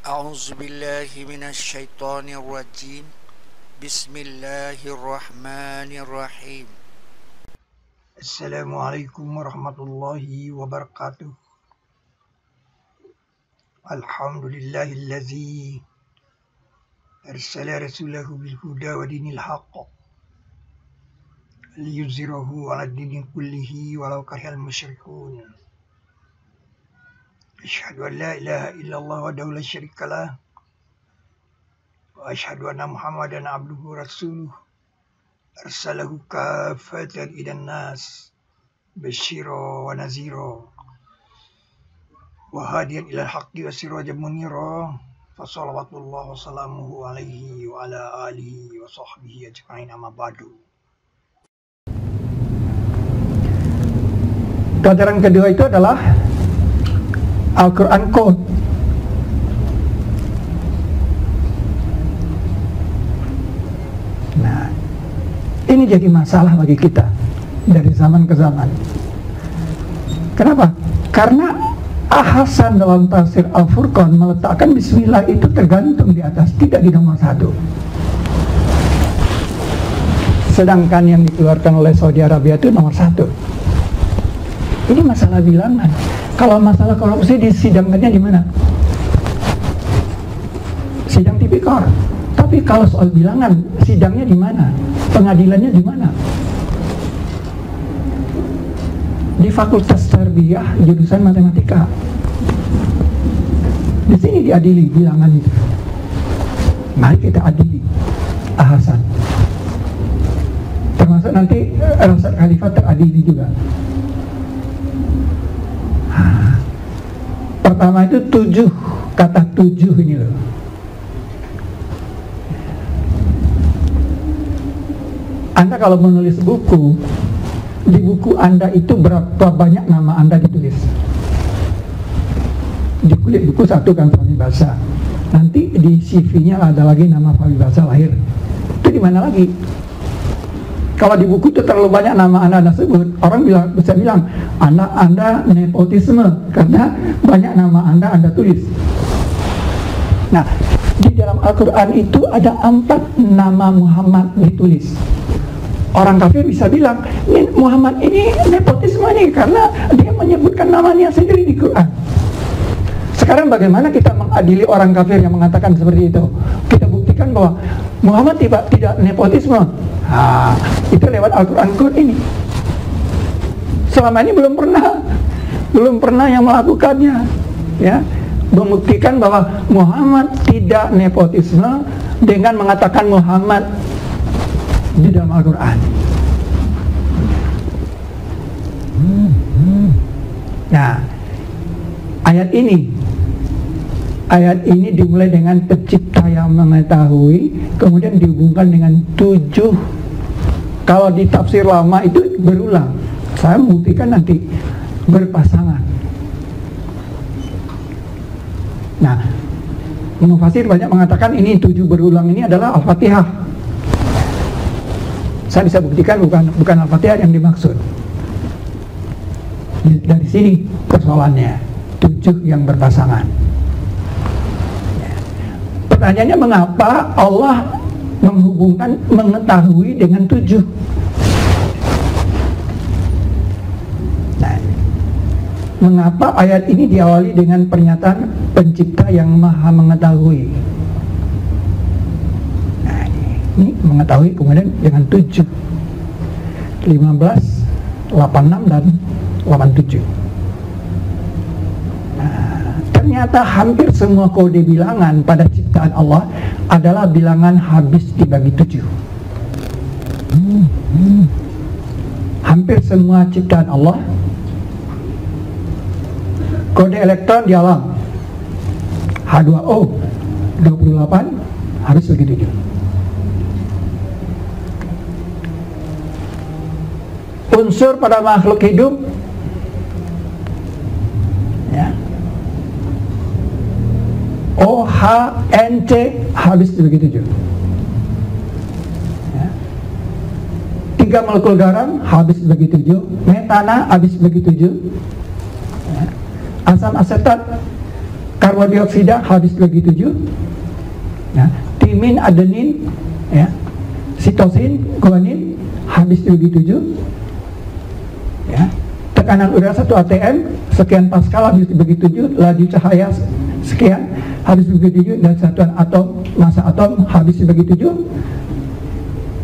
أعوذ بالله من الشيطان الرجيم بسم الله الرحمن الرحيم Assalamualaikum warahmatullahi wabarakatuh. Alhamdulillahilladzi arsala rasulahu bil huda wa dinil haqq liyuzhirahu 'ala ad-dini kullihi walau karihal musyrikun. Asyhadu an la ilaha illallah wahdahu la syarikalah wa asyhadu anna Muhammadan abduhu rasuluh arsalahu kaffatan ilan nas basyira wa nazira wa hadiyan ilal haqqi wa sirajan munira fa shalawatullah wa salamuhu alaihi wa ala alihi wa sahbihi ajma'in amma ba'du. Pelajaran kedua itu adalah Al-Quran Code. Nah, ini jadi masalah bagi kita dari zaman ke zaman. Kenapa? Karena Al-Hasan dalam tafsir Al-Furqan meletakkan Bismillah itu tergantung di atas, tidak di nomor 1. Sedangkan yang dikeluarkan oleh Saudi Arabia itu nomor 1. Ini masalah bilangan. Kalau masalah korupsi disidangkannya di mana? Sidang tipikor. Tapi kalau soal bilangan, sidangnya di mana? Pengadilannya di mana? Di Fakultas Tarbiyah jurusan Matematika. Di sini diadili bilangan itu. Mari kita adili Al-Hasan. Termasuk nanti Rasul Khalifah teradili juga. Pertama itu 7, kata 7 ini loh. Anda kalau menulis buku, di buku Anda itu berapa banyak nama Anda ditulis? Di kulit buku 1 kan Fahmi Bahasa. Nanti di CV-nya ada lagi nama Fahmi Bahasa lahir. Itu di mana lagi? Kalau di buku itu terlalu banyak nama Anda sebut, orang bisa bilang Anda nepotisme karena banyak nama Anda tulis. Nah, di dalam Al-Quran itu ada 4 nama Muhammad ditulis. Orang kafir bisa bilang Muhammad ini nepotisme nih karena dia menyebutkan namanya sendiri di Quran. Sekarang bagaimana kita mengadili orang kafir yang mengatakan seperti itu? Kita buktikan bahwa Muhammad tidak nepotisme. Nah, itu lewat Al-Quran Code ini. Selama ini belum pernah yang melakukannya, ya, membuktikan bahwa Muhammad tidak nepotisme dengan mengatakan Muhammad di dalam Al-Quran. Nah, ayat ini dimulai dengan pencipta yang mengetahui, kemudian dihubungkan dengan 7. Kalau di tafsir lama itu berulang. Saya membuktikan nanti berpasangan. Nah, Mufassir banyak mengatakan ini 7 berulang ini adalah Al-Fatihah. Saya bisa buktikan bukan Al-Fatihah yang dimaksud. Dari sini persoalannya 7 yang berpasangan. Pertanyaannya mengapa Allah menghubungkan mengetahui dengan 7? Nah, mengapa ayat ini diawali dengan pernyataan pencipta yang maha mengetahui? Nah, ini mengetahui kemudian dengan 7, 15, 86 dan 87. Ternyata hampir semua kode bilangan pada ciptaan Allah adalah bilangan habis dibagi 7. Hampir semua ciptaan Allah, kode elektron di alam H2O 28 habis bagi 7. Unsur pada makhluk hidup, ya, OHNC habis dibagi 7. Ya. 3 molekul garam habis dibagi 7. Metana habis dibagi 7. Ya. Asam asetat karbon dioksida habis dibagi 7, ya. Timin, adenin, ya, sitosin, guanin habis dibagi 7, ya. Tekanan udara 1 atm sekian Pascal habis dibagi 7, laju cahaya sekian habis dibagi 7, dan satuan atom, massa atom habis dibagi 7.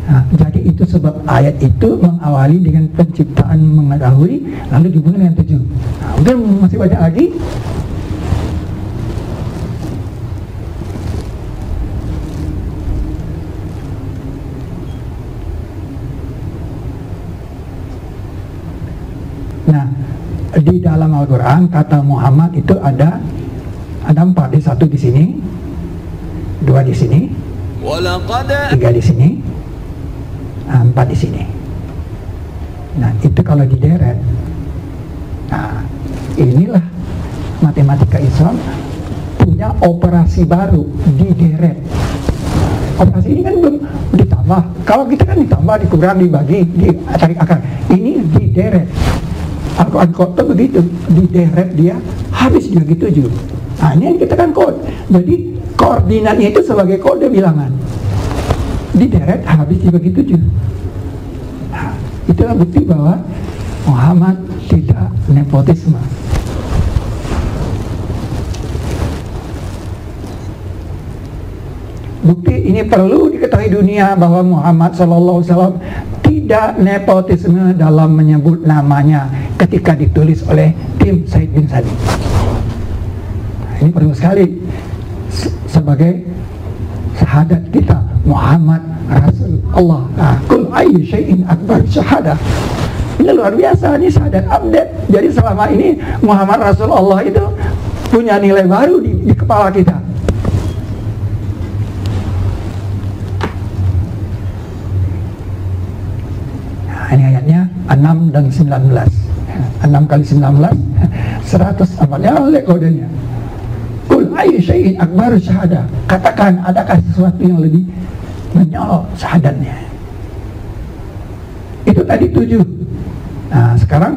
Nah, jadi itu sebab ayat itu mengawali dengan penciptaan mengetahui, lalu dihubungkan dengan 7. Nah, mungkin masih banyak lagi. Nah, di dalam Al-Quran kata Muhammad itu ada 4, di 1 di sini, 2 di sini, 3 di sini, 4 di sini. Nah, itu kalau dideret. Nah, inilah matematika Islam punya operasi baru, dideret. Operasi ini kan belum ditambah. Kalau kita kan ditambah, dikurang, dibagi, dicari akar. Ini dideret. Al-Quran kode begitu, dideret dia habis dibagi 7. Nah, ini yang kita kan kode. Jadi koordinatnya itu sebagai kode bilangan. Dideret habis dibagi 7. Nah, itulah bukti bahwa Muhammad tidak nepotisme. Bukti ini perlu diketahui dunia bahwa Muhammad SAW tidak nepotisme dalam menyebut namanya ketika ditulis oleh tim Said bin Sabi. Nah, ini perlu sekali sebagai syahadat kita, Muhammad Rasul Allah. Nah, kul ayyu syai'in akbar syahadah. Ini luar biasa, ini syahadat update. Jadi selama ini Muhammad Rasul Allah itu punya nilai baru di kepala kita. Nah, ini ayatnya 6 dan 19. 6 kali 19 100 amalnya oleh kodenya. Kul ayyu syai'in akbar syahadah. Katakan, adakah sesuatu yang lebih menyolok syahadatnya? Itu tadi 7. Nah, sekarang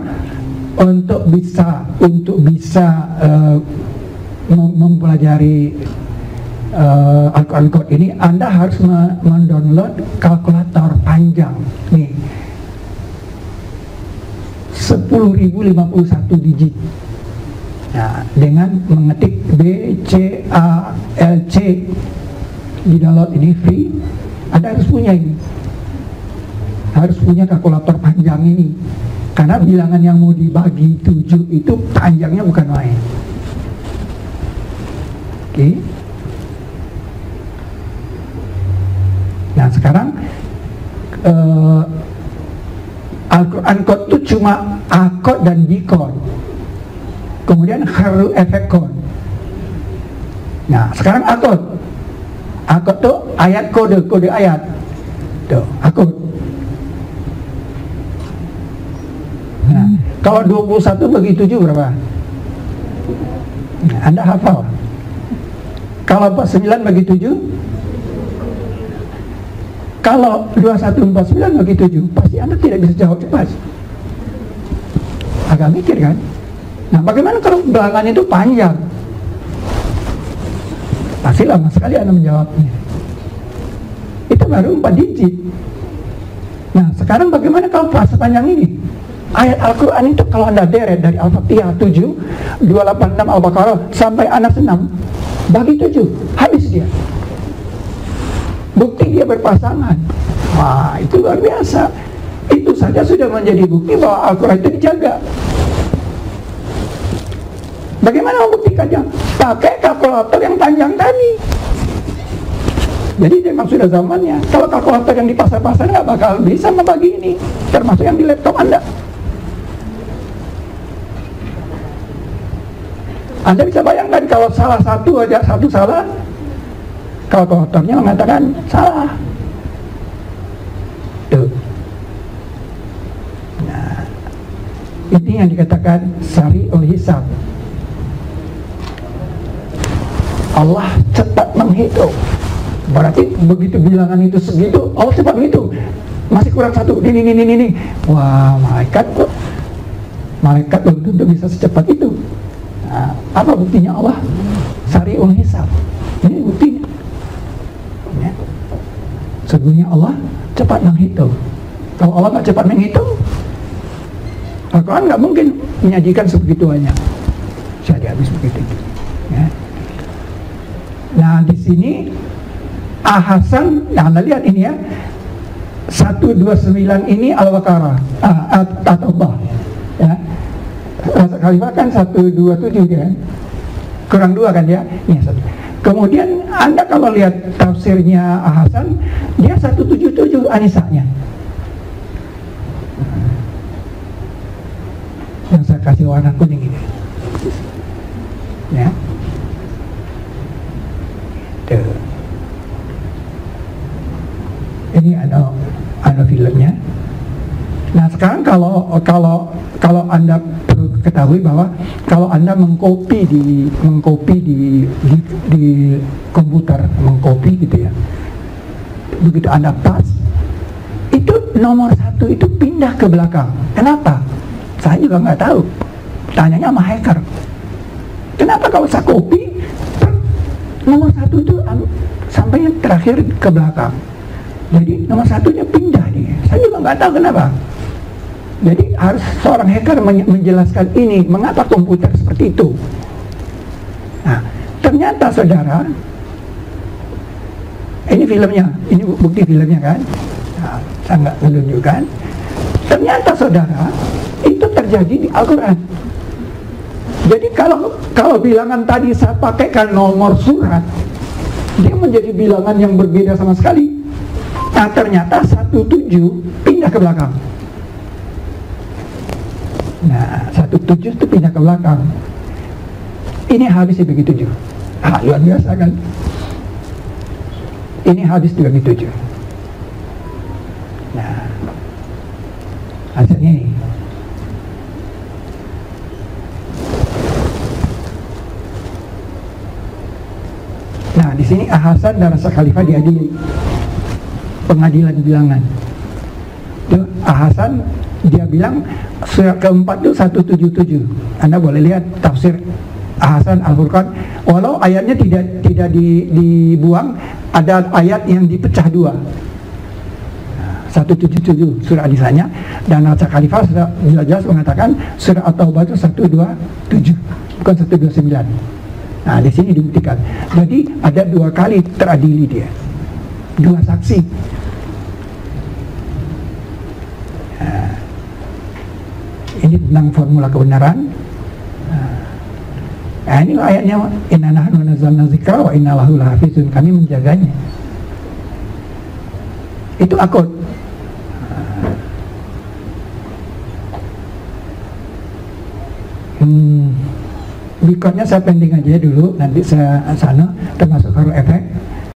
untuk bisa mempelajari Al-Quran Code ini, Anda harus mendownload kalkulator panjang nih, 10.051 digit. Nah, dengan mengetik BCALC di download ini free, Anda harus punya ini, harus punya kalkulator panjang ini, karena bilangan yang mau dibagi 7 itu panjangnya bukan main. Oke. Nah, sekarang Al-Quran Code itu cuma A-Code dan B-Code, kemudian Haruf efek code. Nah, sekarang A-Code. A-Code itu ayat kode ayat. Tuh, A-Code. Nah, kalau 21 bagi 7 berapa? Nah, Anda hafal. Kalau 49 bagi 7, kalau 2149 bagi 7, pasti Anda tidak bisa jawab cepat. Agak mikir kan? Nah, bagaimana kalau bilangannya itu panjang? Pasti lama sekali Anda menjawabnya. Itu baru 4 digit. Nah, sekarang bagaimana kalau sepanjang ini? Ayat Al-Quran itu kalau Anda deret dari Al-Fatihah 7, 286 Al-Baqarah sampai Anas 6, bagi 7, habis dia. Bukti dia berpasangan. Wah, itu luar biasa. Itu saja sudah menjadi bukti bahwa Al-Quran itu dijaga. Bagaimana membuktikannya? Pakai kalkulator yang panjang tadi. Jadi memang sudah zamannya. Kalau kalkulator yang di pasar-pasar nggak bakal bisa membagi ini, termasuk yang di laptop Anda. Anda bisa bayangkan kalau salah satu aja, satu salah, kalkulatornya mengatakan salah. Tuh. Nah, ini yang dikatakan Sari'ul Hisab. Allah cepat menghitung. Berarti begitu bilangan itu segitu, Allah cepat menghitung. Masih kurang 1, ini. Wah, malaikat belum tentu bisa secepat itu. Nah, apa buktinya Allah? sari'ul hisab. Ini buktinya. Ya. Sesungguhnya Allah cepat menghitung. Kalau Allah nggak cepat menghitung, Al-Quran nggak mungkin menyajikan sebegitu banyak. Jadi habis begitu. Ya. Nah di sini Hasan, nah Anda lihat ini ya, 129 ini Al-Baqarah atau Bah. Ya. Khalifah kan 127 kan, kurang 2 kan ya. Ya, kemudian Anda kalau lihat tafsirnya Hasan, dia 177 An-Nisa'nya. Yang saya kasih warna kuning ini. Ya. Tuh. Ini ada filmnya. Nah sekarang kalau Anda perlu ketahui bahwa kalau Anda mengcopy di komputer, mengcopy gitu ya, begitu Anda pas, itu nomor 1 itu pindah ke belakang. Kenapa? Saya juga nggak tahu. Tanyanya sama hacker. Kenapa kalau saya copy nomor 1 itu sampai yang terakhir ke belakang? Jadi nomor 1-nya pindah nih. Saya juga nggak tahu kenapa. Jadi harus seorang hacker menjelaskan ini, mengapa komputer seperti itu. Nah, ternyata saudara, ini filmnya, ini bukti filmnya kan. Nah, saya nggak menunjukkan. Ternyata saudara, itu terjadi di Al-Quran. Jadi kalau bilangan tadi saya pakaikan nomor surat, dia menjadi bilangan yang berbeda sama sekali. Nah ternyata 17 pindah ke belakang. Nah 17 itu pindah ke belakang. Ini habis dibagi 7. Luar biasa kan. Ini habis dibagi 7. Nah hasilnya ini. Nah di sini Hasan dan Rasa Khalifah diadili. Pengadilan bilangan. Itu Hasan dia bilang surat keempat itu 177. Anda boleh lihat tafsir Hasan Al-Furqan. Walau ayatnya tidak dibuang, ada ayat yang dipecah 2. 177 surah An-Nisa'nya, dan Rasa Khalifah sudah jelas mengatakan surah At-Taubah itu 127, bukan 129. Nah di sini dibuktikan. Jadi ada 2 kali teradili dia, 2 saksi. Ini tentang formula kebenaran. Nah ini ayatnya, inna nahnu nazzalna dzikra wa inna lahu lahafizun, kami menjaganya. Itu akut. Berikutnya saya pending aja dulu, nanti saya sana termasuk haro efek.